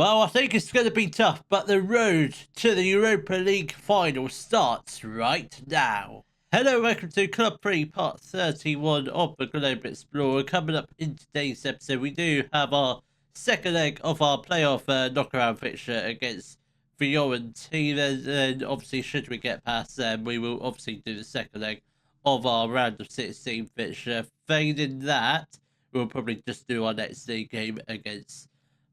Well, I think it's going to be tough, but the road to the Europa League final starts right now. Hello, welcome to Club 3, part 31 of the Globe Explorer. Coming up in today's episode, we do have our second leg of our playoff knockaround fixture against Fiorentina. And obviously, should we get past them, we will obviously do the second leg of our round of 16 fixture. Failing that, we'll probably just do our next league game against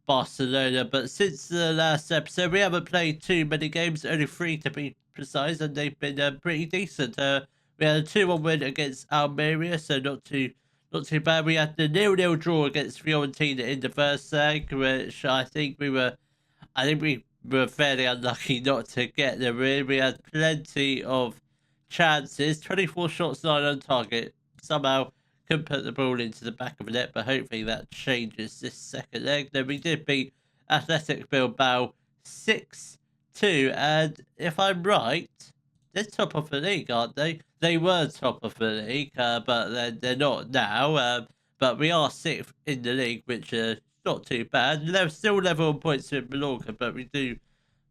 Barcelona. But since the last episode, we haven't played too many games, only 3 to be precise, and they've been pretty decent. We had a 2-1 win against Almeria, so not too bad. We had the 0-0 draw against Fiorentina in the first leg, which I think we were fairly unlucky not to get the win. We had plenty of chances, 24 shots, 9 on target. Somehow couldn't put the ball into the back of the net, but hopefully that changes this second leg. Then we did beat Athletic Bilbao 6-2, and if I'm right, they're top of the league, aren't they? They were top of the league, but they're not now. But we are 6th in the league, which is not too bad. They're still level on points with Mallorca, but we do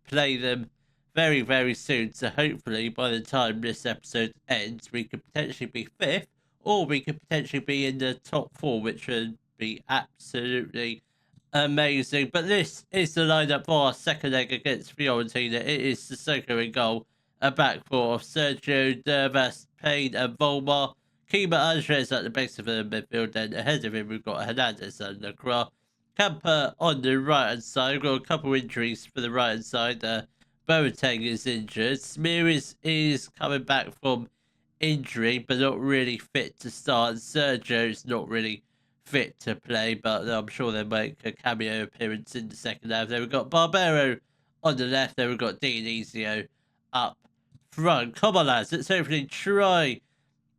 play them very, very soon. So hopefully by the time this episode ends, we could potentially be 5th, or we could potentially be in the top 4, which would be absolutely amazing. But this is the lineup for our second leg against Fiorentina. It is Sissoko in goal, a back four of Sergio, Dervas, Payne and Volmar. Kima Andres at the base of the midfield, and ahead of him we've got Hernandez and Lacroix. Camper on the right hand side. We've got a couple injuries for the right hand side. Boateng is injured. Smear is coming back from injury, but not really fit to start. Sergio's not really fit to play, but I'm sure they'll make a cameo appearance in the second half. Then we've got Barbero on the left. Then we've got Dionisio up front. Come on, lads, let's hopefully try.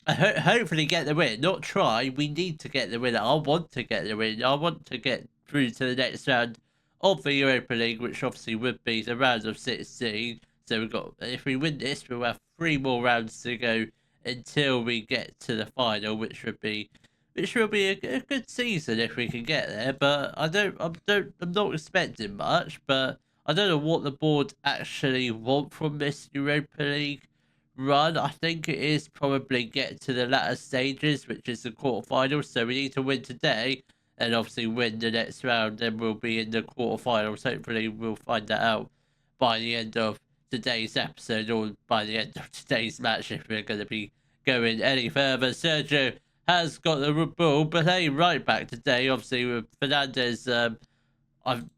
Hopefully get the win. Not try. We need to get the win. I want to get the win. I want to get through to the next round of the Europa League, which obviously would be the round of 16. So we've got, if we win this, we'll have 3 more rounds to go until we get to the final, which will be a good season if we can get there. But I'm not expecting much. But I don't know what the board actually want from this Europa League run. I think it is probably get to the latter stages, which is the quarterfinals. So we need to win today, and obviously win the next round. Then we'll be in the quarterfinals. Hopefully, we'll find that out by the end of today's episode, or by the end of today's match, if we're going to be going any further. Sergio has got the ball, but hey, right back today, obviously with Fernandez.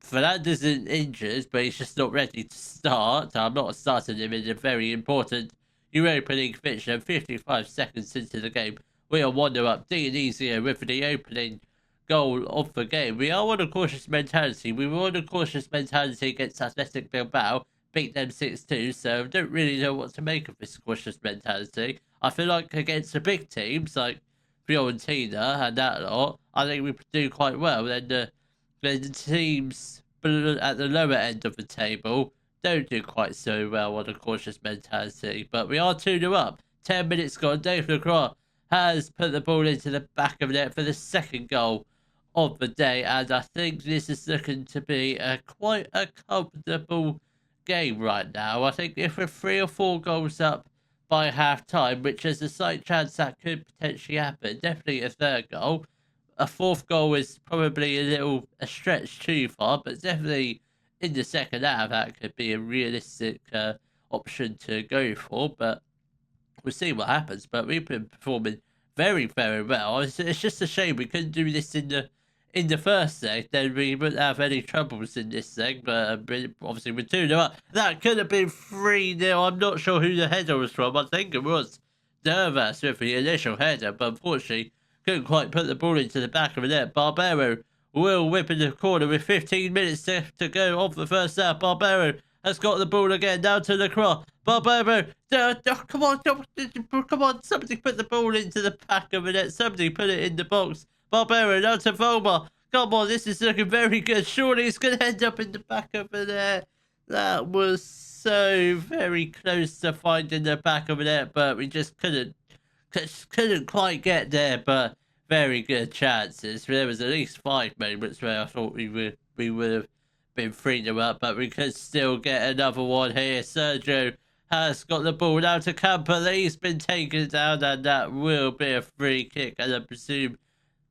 Fernandez is injured, but he's just not ready to start. I'm not starting him in a very important Europa League fixture. 55 seconds into the game, we are 1-0 up. Dionisio with the opening goal of the game. We are on a cautious mentality. We were on a cautious mentality against Athletic Bilbao, beat them 6-2, so I don't really know what to make of this cautious mentality. I feel like against the big teams like Fiorentina and that lot, I think we do quite well. Then the teams at the lower end of the table don't do quite so well on a cautious mentality. But we are 2-0 up. 10 minutes gone. Dave Lacroix has put the ball into the back of the net for the second goal of the day, and I think this is looking to be quite a comfortable game right now. I think if we're 3 or 4 goals up by half time, which is a slight chance that could potentially happen, definitely a third goal. A 4th goal is probably a stretch too far, but definitely in the second half that could be a realistic option to go for. But we'll see what happens. But we've been performing very, very well. It's just a shame we couldn't do this in the first leg. Then we wouldn't have any troubles in this leg. But obviously we're 2-0 up. That could have been 3-0. I'm not sure who the header was from. I think it was Dervas with the initial header, but unfortunately couldn't quite put the ball into the back of the net. Barbero will whip in the corner with 15 minutes to go of the first half. Barbero has got the ball again, down to Lacroix. Barbero, come on, somebody put the ball into the back of the net. Somebody put it in the box. Barbero, down to Volmar. Come on, this is looking very good. Surely it's going to end up in the back of the net. That was so very close to finding the back of the net, but we just couldn't quite get there. But very good chances. There was at least 5 moments where I thought we would have been 3-0 up, but we could still get another one here. Sergio has got the ball now to Camper. He's been taken down, and that will be a free kick. And I presume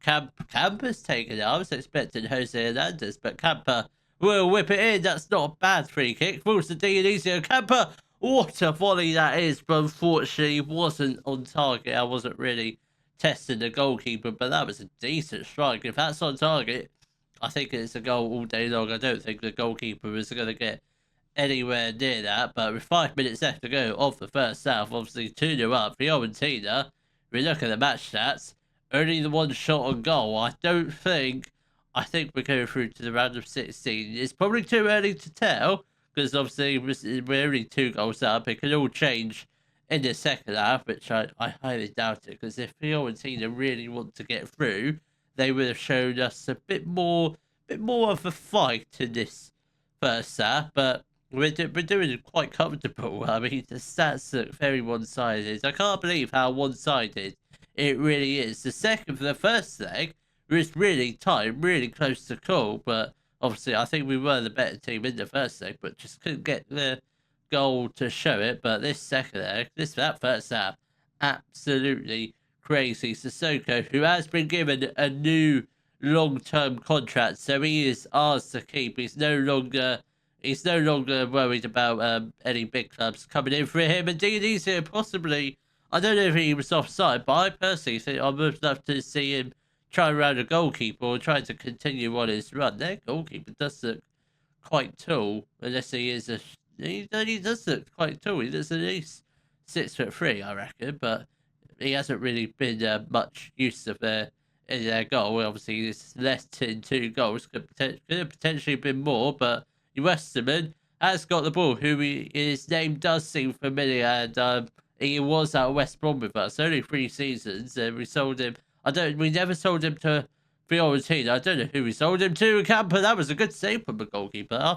Camper's taken it. I was expecting Jose Hernandez, but Camper will whip it in. That's not a bad free kick. Falls to Dionisio. Camper, what a volley that is, but unfortunately wasn't on target. I wasn't really testing the goalkeeper, but that was a decent strike. If that's on target, I think it's a goal all day long. I don't think the goalkeeper is going to get anywhere near that. But with 5 minutes left to go of the first half, obviously 2-0 up. Fiorentina, we look at the match stats, only the one shot on goal. I think we're going through to the round of 16. It's probably too early to tell because obviously we're only 2 goals up. It can all change in the second half, which I highly doubt it, because if Fiorentina really want to get through, they would have shown us a bit more of a fight in this first half. But we're doing it quite comfortable. I mean, the stats look very one-sided. I can't believe how one-sided it really is. The first leg was really tight, really close to call, but obviously I think we were the better team in the first leg, but just couldn't get the goal to show it. But this second leg, that first half, absolutely crazy. Sissoko, who has been given a new long-term contract, so he is ours to keep. He's no longer worried about any big clubs coming in for him. And Dionisio possibly, I don't know if he was offside, but I personally think I would love to see him try around a goalkeeper or try to continue on his run. Their goalkeeper does look quite tall, unless he is he does look quite tall. He looks at least 6'3", I reckon, but he hasn't really been much use of in their goal. Obviously, he's less than 2 goals. Could have potentially been more, but Westerman has got the ball. His name does seem familiar, and he was at West Brom with us only 3 seasons, and we sold him. We never sold him to Fiorentina. I don't know who we sold him to. Camper, that was a good save from the goalkeeper. I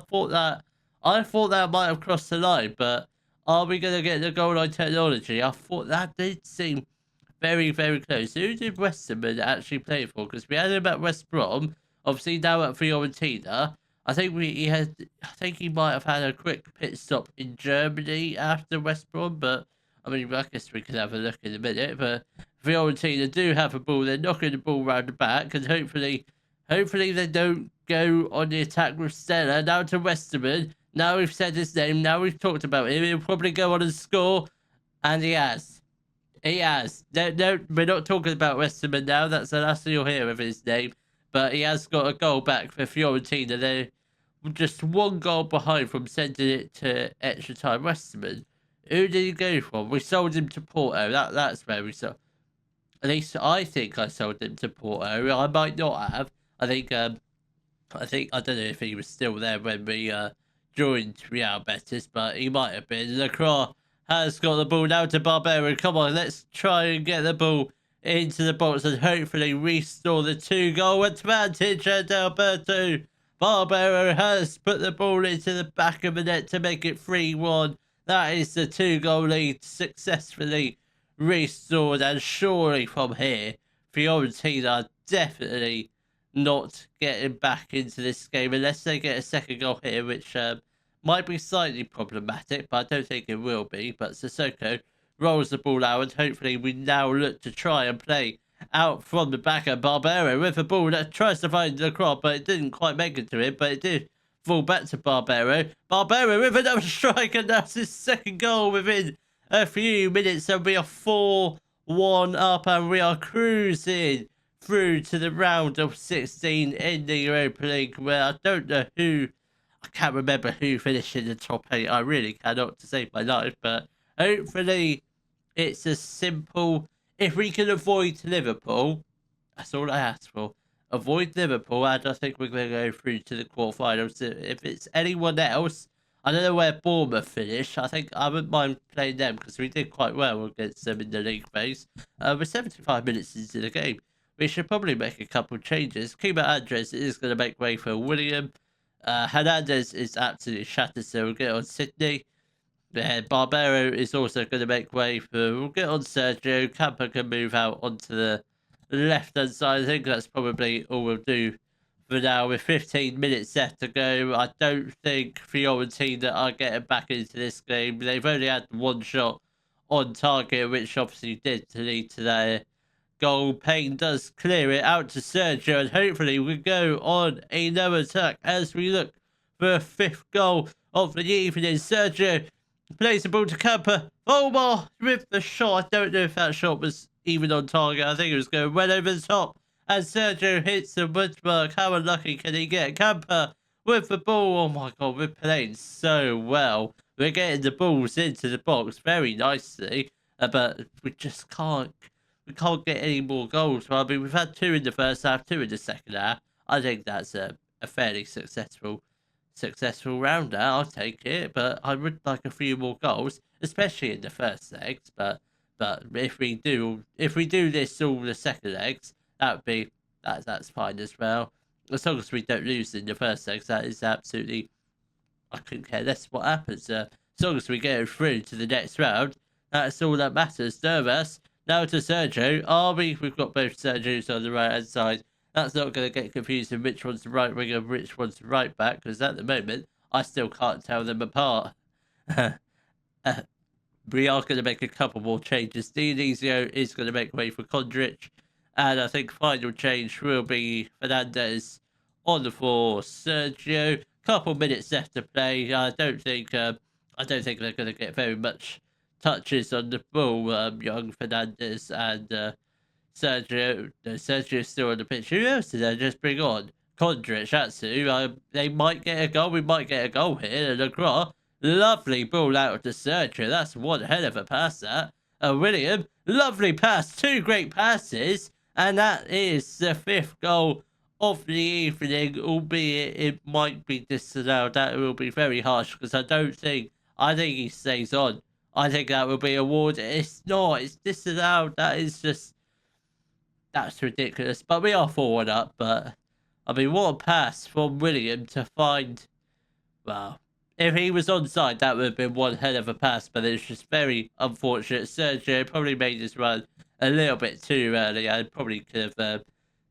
thought that might have crossed the line, but are we going to get the goal line technology? I thought that did seem very, very close. Who did Westerman actually play for? Because we had him at West Brom, obviously now at Fiorentina. I think he might have had a quick pit stop in Germany after West Brom, but I mean, I guess we could have a look in a minute. But Fiorentina do have a ball. They're knocking the ball round the back, and hopefully they don't go on the attack with Stella. Now to Westerman. Now we've said his name. Now we've talked about him. He'll probably go on and score, and he has. He has. No, we're not talking about Westerman now. That's the last thing you'll hear of his name. But he has got a goal back for Fiorentina. They're just 1 goal behind from sending it to extra time. Westerman, who did he go from? We sold him to Porto. That's where we sold. At least I think I sold him to Porto. I might not have. I don't know if he was still there when we joined Real Betis, but he might have been. Lacroix has got the ball now to Barbero. Come on, let's try and get the ball into the box and hopefully restore the 2-goal advantage. And Alberto Barbero has put the ball into the back of the net to make it 3-1. That is the 2-goal lead successfully restored, and surely from here, Fiorentina definitely not getting back into this game unless they get a second goal here, which might be slightly problematic, but I don't think it will be. But Sissoko rolls the ball out, and hopefully we now look to try and play out from the back of Barbero with a ball that tries to find the crop, but it didn't quite make it to it, but it did fall back to Barbero. Barbero with another strike, and that's his second goal within a few minutes, and we are 4-1 up, and we are cruising through to the round of 16 in the Europa League, where I can't remember who finished in the top 8. I really cannot, to save my life, but hopefully it's as simple. If we can avoid Liverpool, that's all I ask for. Avoid Liverpool, and I think we're going to go through to the quarterfinals. If it's anyone else, I don't know where Bournemouth finished. I think I wouldn't mind playing them because we did quite well against them in the league phase. We're 75 minutes into the game. We should probably make a couple of changes. Kima Andres is going to make way for William. Hernandez is absolutely shattered, so we'll get on Sydney. Barbero is also going to make way for... We'll get on Sergio. Camper can move out onto the left-hand side. I think that's probably all we'll do for now with 15 minutes left to go. I don't think Fiorentina are getting back into this game. They've only had one shot on target, which obviously did lead to their goal. Payne does clear it out to Sergio, and hopefully we go on another attack as we look for a 5th goal of the evening. Sergio plays the ball to Camper. Omar with the shot. I don't know if that shot was even on target. I think it was going well over the top. And Sergio hits the woodwork. How unlucky can he get? Camper with the ball. Oh my god, we're playing so well. We're getting the balls into the box very nicely. But we just can't. We can't get any more goals. Well, I mean, we've had 2 in the first half, 2 in the second half. I think that's a fairly successful round now. I'll take it, but I would like a few more goals, especially in the first legs. But if we do this all the second legs, that's fine as well. As long as we don't lose in the first legs, that is absolutely, I couldn't care less what happens. As long as we get through to the next round, that's all that matters. Nervous. Now to Sergio. We've got both Sergios on the right hand side. That's not going to get confusing which one's the right winger and which one's the right back, because at the moment, I still can't tell them apart. We are going to make a couple more changes. Dionisio is going to make way for Kondric, and I think final change will be Fernandez on for Sergio. Couple minutes left to play. I don't think they're going to get very much touches on the ball. Young Fernandez and Sergio. No, Sergio's still on the pitch. Who else did I just bring on? Kondric, that's who. They might get a goal. We might get a goal here. And across. Lovely ball out to Sergio. That's one hell of a pass, that. William, lovely pass. 2 great passes. And that is the 5th goal of the evening, albeit it might be disallowed. That will be very harsh, because I think he stays on. I think that will be awarded. It's not. It's disallowed. That's ridiculous. But we are 4-1 up. But, I mean, what a pass from William to find... Well, if he was onside, that would have been one hell of a pass. But it's just very unfortunate. Sergio probably made his run a little bit too early. I probably could have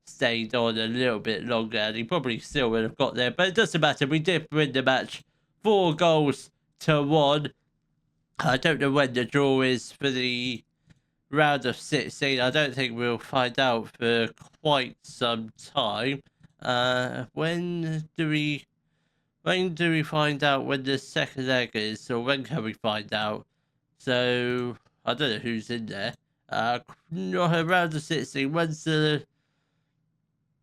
stayed on a little bit longer. And he probably still would have got there. But it doesn't matter. We did win the match 4-1. I don't know when the draw is for the round of 16. I don't think we'll find out for quite some time. When do we find out when the second leg is, or when can we find out? So I don't know who's in there. Round of 16. When's the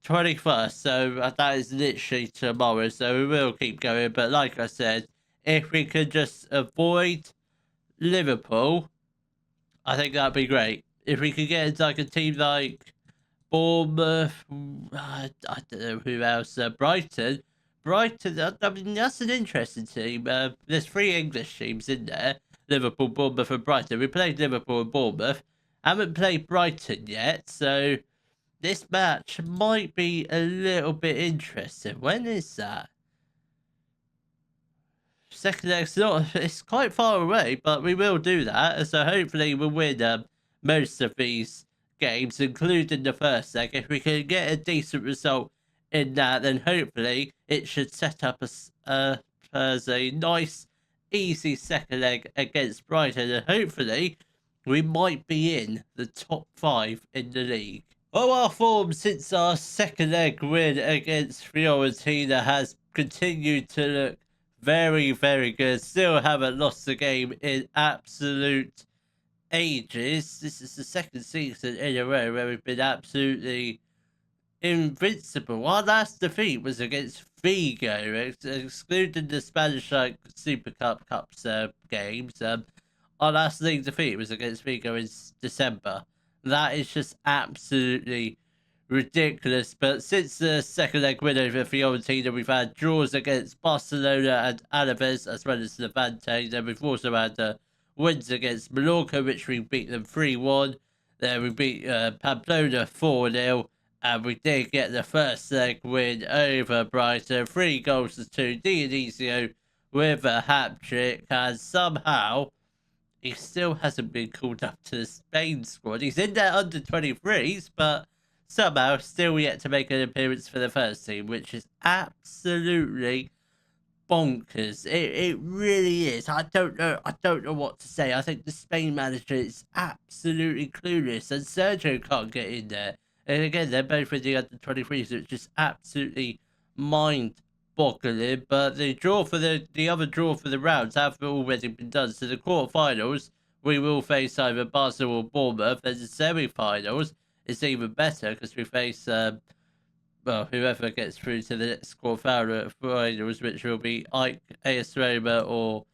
21st? So that is literally tomorrow. So we will keep going. But like I said, if we could just avoid Liverpool, I think that'd be great. If we could get into like a team like Bournemouth, I don't know who else, Brighton. I mean, that's an interesting team. There's 3 English teams in there: Liverpool, Bournemouth, and Brighton. We played Liverpool and Bournemouth, haven't played Brighton yet, so this match might be a little bit interesting. When is that? Second leg's it's quite far away, but we will do that. So hopefully we'll win most of these games, including the first leg. If we can get a decent result in that, then hopefully it should set up as a nice, easy second leg against Brighton. And hopefully we might be in the top 5 in the league. Well, our form since our second leg win against Fiorentina has continued to look very, very good. Still haven't lost the game in absolute ages. This is the second season in a row where we've been absolutely invincible. Our last defeat was against Vigo, excluding the Spanish Super Cups games. Our last league defeat was against Vigo in December. That is just absolutely ridiculous. But since the second leg win over Fiorentina, we've had draws against Barcelona and Alaves, as well as Levante. Then we've also had wins against Mallorca, which we beat them 3-1. Then we beat Pamplona 4-0. And we did get the first leg win over Brighton. 3-2. Dionisio with a hat-trick. And somehow he still hasn't been called up to the Spain squad. He's in their under-23s, but somehow still yet to make an appearance for the first team, which is absolutely bonkers. It really is. I don't know what to say. I think the Spain manager is absolutely clueless, and Sergio can't get in there. And again, they're both in the under 23, so it's just absolutely mind boggling. But the draw for the other draw for the rounds have already been done. So the quarterfinals, we will face either Barcelona or Bournemouth, and the semi-finals is even better because we face well, whoever gets through to the next quarterfinals, which will be Ike, AS Roma, or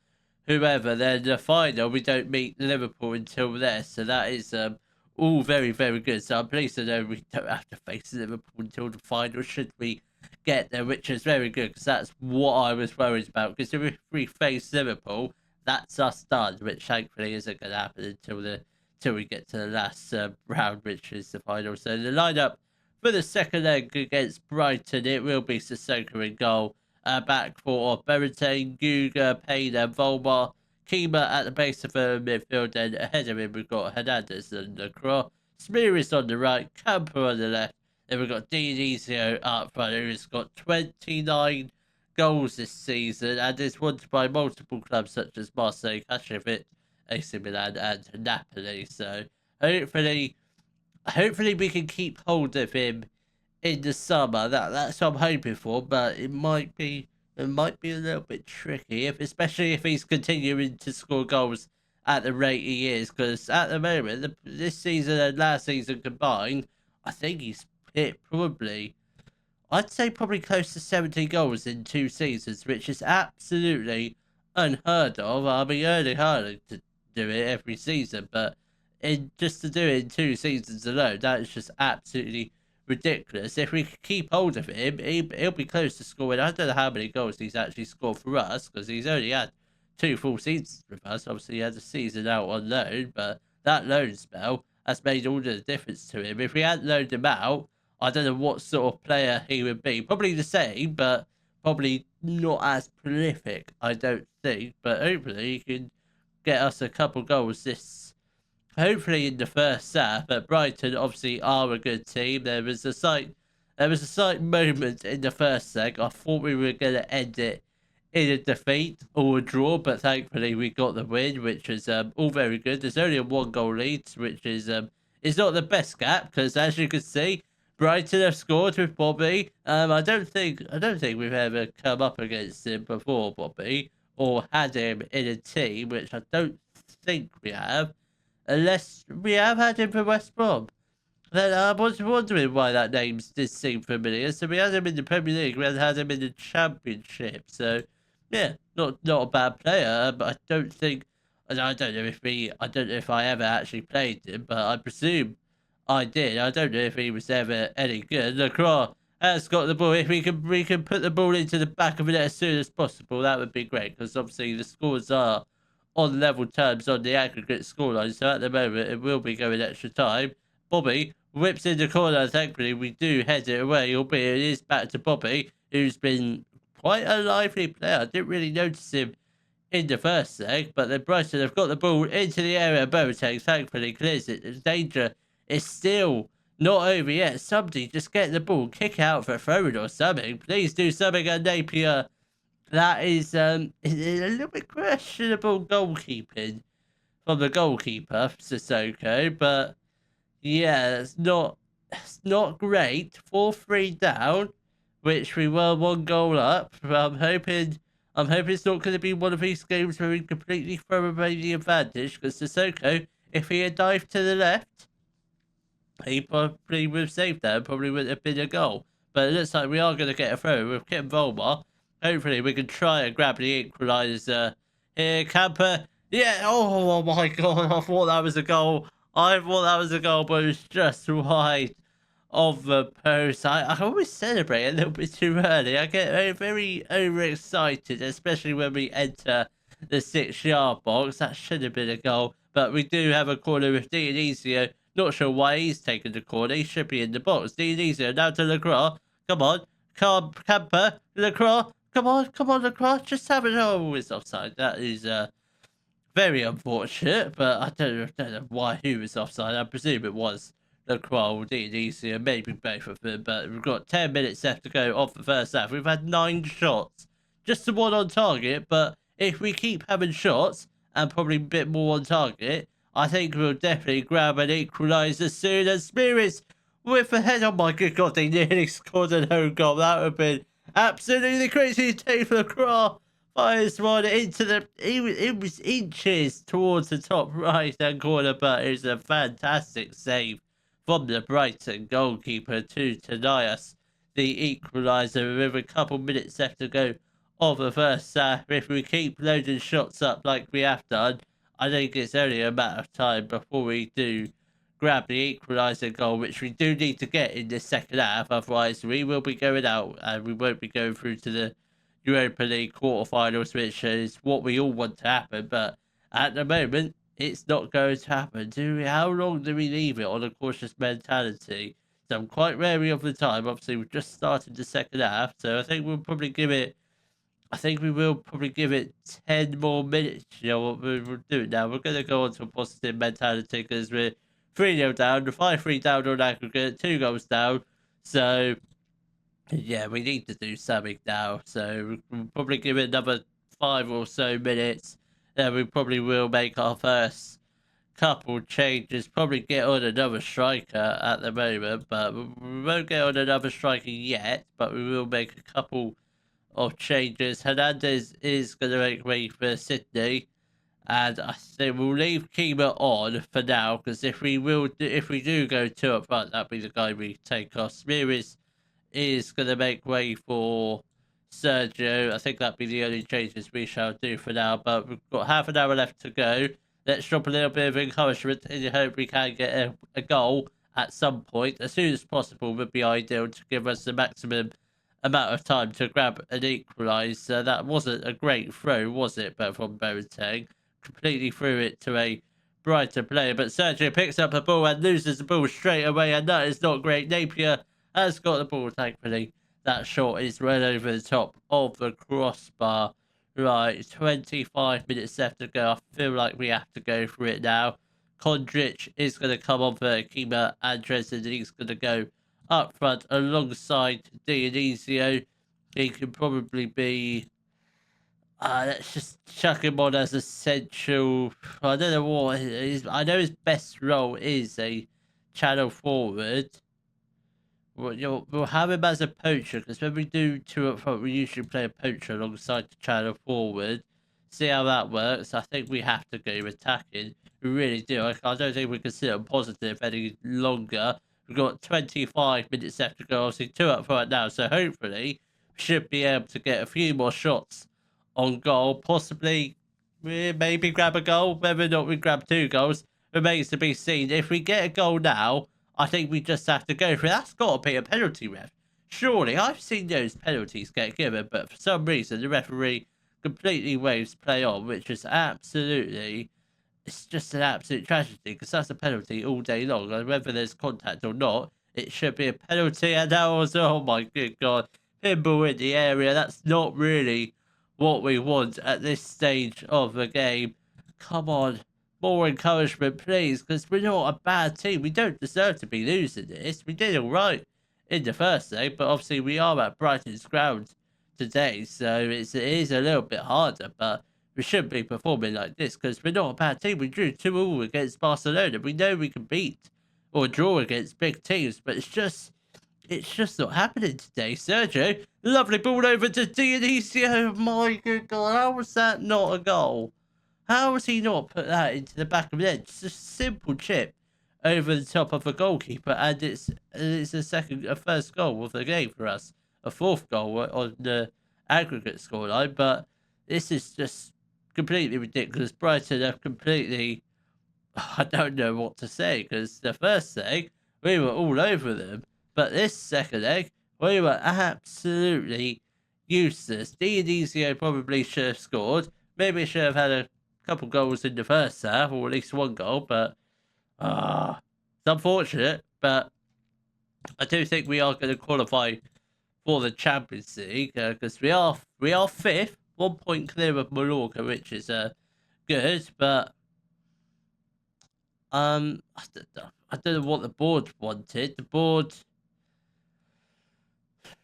whoever. Then the final, we don't meet Liverpool until there, so that is all very, very good. So I'm pleased to know we don't have to face Liverpool until the final, should we get there, which is very good, because that's what I was worried about. Because if we face Liverpool, that's us done, which thankfully isn't going to happen until we get to the last round, which is the final. So the lineup for the second leg against Brighton, it will be Sissoko in goal. Back for Berente, Guga, Payne and Volmar. Kima at the base of the midfield, and ahead of him we've got Hernandez and Lacroix. Smear is on the right, Camper on the left. Then we've got Dionisio up front, who's got 29 goals this season and is wanted by multiple clubs such as Marseille, Kashevic, AC Milan and Napoli. So hopefully we can keep hold of him in the summer. That's what I'm hoping for, but it might be a little bit tricky, especially if he's continuing to score goals at the rate he is. Because at the moment, this season and last season combined, I think he's hit I'd say probably close to 70 goals in 2 seasons, which is absolutely unheard of. I mean, Erling Haaland to do it every season, but just to do it in 2 seasons alone, that is just absolutely ridiculous. If we keep hold of him, he'll be close to scoring. I don't know how many goals he's actually scored for us, because he's only had 2 full seasons with us. Obviously, he had a season out on loan, but that loan spell has made all the difference to him. If we hadn't loaned him out, I don't know what sort of player he would be. Probably the same, but probably not as prolific, I don't think. But hopefully he can get us a couple goals hopefully in the first half. But Brighton obviously are a good team. There was a slight moment in the first leg. I thought we were going to end it in a defeat or a draw, but thankfully we got the win, which is all very good. There's only a 1-goal lead, which is not the best gap, because as you can see, Brighton have scored with Bobby. I don't think we've ever come up against him before, Bobby, or had him in a team, which I don't think we have, unless we have had him for West Brom. Then I was wondering why that name did seem familiar. So we had him in the Premier League, we had him in the Championship. So yeah, not a bad player, but I don't know if I ever actually played him, but I presume I did. I don't know if he was ever any good. Lacroix has got the ball. If we can put the ball into the back of it as soon as possible, that would be great, because obviously the scores are on level terms on the aggregate scoreline. So at the moment, it will be going extra time. Bobby whips in the corner. Thankfully, we do head it away, albeit it is back to Bobby, who's been quite a lively player. I didn't really notice him in the first leg, but then Brighton have got the ball into the area. Boateng thankfully clears it. The danger is still not over yet. Somebody just get the ball, kick out for a throw-in or something. Please do something at Napier. That is a little bit questionable goalkeeping from the goalkeeper, Sissoko, but yeah, it's not great. 4-3 down, which we were 1 goal up. I'm hoping it's not going to be one of these games where we completely throw away the advantage, because Sissoko, if he had dived to the left, he probably would have saved that and probably would have been a goal. But it looks like we are going to get a throw with Kim Volmar. Hopefully we can try and grab the equaliser here. Camper. Yeah, oh my god, I thought that was a goal. But it was just wide of the post. I always celebrate a little bit too early. I get very, very overexcited, especially when we enter the 6-yard box. That should have been a goal. But we do have a corner with Dionisio. Not sure why he's taken the corner. He should be in the box. Dionisio now to Lacroix. Come on. Camper. Lacroix. Come on, Lacroix. Just have it. Oh, it's offside. That is very unfortunate, but I don't know why he was offside. I presume it was Lacroix will need easier, maybe both of them, but we've got 10 minutes left to go off the first half. We've had 9 shots, just the one on target, but if we keep having shots and probably a bit more on target, I think we'll definitely grab an equaliser soon. And Spirits with the head, oh my good god, they nearly scored an own goal. That would have been absolutely crazy. Dave Lacroix fires one into the, it was inches towards the top right hand corner, but it was a fantastic save from the Brighton goalkeeper to deny us the equaliser with a couple minutes left to go of the first half. If we keep loading shots up like we have done, I think it's only a matter of time before we do grab the equaliser goal, which we do need to get in this second half. Otherwise, we will be going out and we won't be going through to the Europa League quarterfinals, which is what we all want to happen. But at the moment, it's not going to happen. How long do we leave it on a cautious mentality? So I'm quite wary of the time. Obviously, we've just started the second half, so I think we will probably give it 10 more minutes. You know what we'll do now? We're going to go on to a positive mentality because we're 3-0 down, 5-3 down on aggregate, 2 goals down. So, yeah, we need to do something now. So we'll probably give it another 5 or so minutes. Then we probably will make our first couple changes. Probably get on another striker at the moment, but we won't get on another striker yet. But we will make a couple of changes. Hernandez is going to make way for Sydney, and I think we'll leave Kima on for now because if we do go 2 up front, that'll be the guy we take off. Smearis is going to make way for Sergio. I think that'll be the only changes we shall do for now, but we've got half an hour left to go. Let's drop a little bit of encouragement in the hope we can get a goal at some point. As soon as possible would be ideal to give us the maximum amount of time to grab an equaliser. That wasn't a great throw, was it? But from Boateng, completely threw it to a Brighton player. But Sergio picks up the ball and loses the ball straight away, and that is not great. Napier has got the ball, thankfully. That shot is right over the top of the crossbar. Right, 25 minutes left to go. I feel like we have to go for it now. Kondric is going to come on for Kima Andres, and he's going to go up front alongside Dionisio. He can probably be... let's just chuck him on as essential. I don't know what I know his best role is a channel forward. We'll have him as a poacher because when we do 2 up front, we usually play a poacher alongside the channel forward. See how that works. I think we have to go attacking. We really do. I don't think we can sit on positive any longer. We've got 25 minutes left to go. Obviously, 2 up front now. So hopefully, we should be able to get a few more shots on goal. Possibly, maybe grab a goal. Whether or not we grab 2 goals remains to be seen. If we get a goal now, I think we just have to go for it. That's got to be a penalty, ref. Surely, I've seen those penalties get given, but for some reason, the referee completely waves play on, which is absolutely... It's just an absolute tragedy because that's a penalty all day long. And whether there's contact or not, it should be a penalty. And that was, oh my good God, pinball in the area. That's not really what we want at this stage of the game. Come on, more encouragement, please, because we're not a bad team. We don't deserve to be losing this. We did all right in the first leg, but obviously we are at Brighton's ground today, so it is a little bit harder, but we shouldn't be performing like this because we're not a bad team. We drew 2-2 against Barcelona. We know we can beat or draw against big teams, but it's just not happening today. Sergio, lovely ball over to Dionisio. My good God, how was that not a goal? How has he not put that into the back of the net? Just a simple chip over the top of the goalkeeper, and it's a first goal of the game for us, a 4th goal on the aggregate scoreline. But this is just completely ridiculous. Brighton have completely... I don't know what to say, because the first leg, we were all over them. But this second leg, we were absolutely useless. Dionisio probably should have scored. Maybe should have had a couple goals in the first half, or at least 1 goal. But it's unfortunate. But I do think we are going to qualify for the Champions League, because we are 5th. 1 point clear of Mallorca, which is good, but I don't know what the board wanted. The board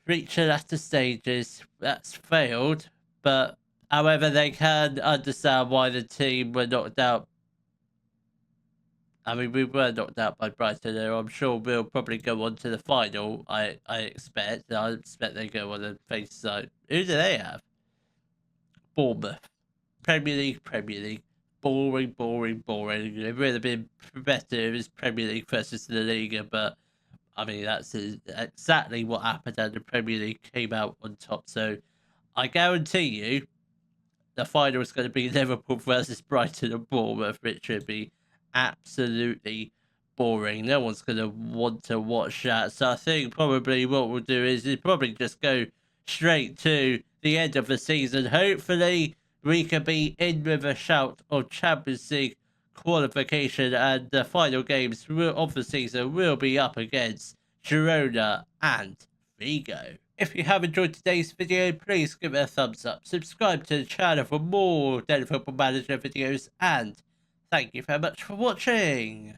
reached the latter stages. That's failed. But however, they can understand why the team were knocked out. I mean, we were knocked out by Brighton, and I'm sure we'll probably go on to the final. I expect. I expect they go on and face who do they have? Bournemouth. Premier League, Premier League. Boring, boring, boring. It would have been better if it was Premier League versus the Liga, but I mean, that's exactly what happened, and the Premier League came out on top. So I guarantee you the final is going to be Liverpool versus Brighton and Bournemouth, which would be absolutely boring. No one's going to want to watch that. So I think probably what we'll do is probably just go straight to the end of the season. Hopefully, we can be in with a shout of Champions League qualification, and the final games of the season will be up against Girona and Vigo. If you have enjoyed today's video, please give it a thumbs up, subscribe to the channel for more Daily Football Manager videos, and thank you very much for watching.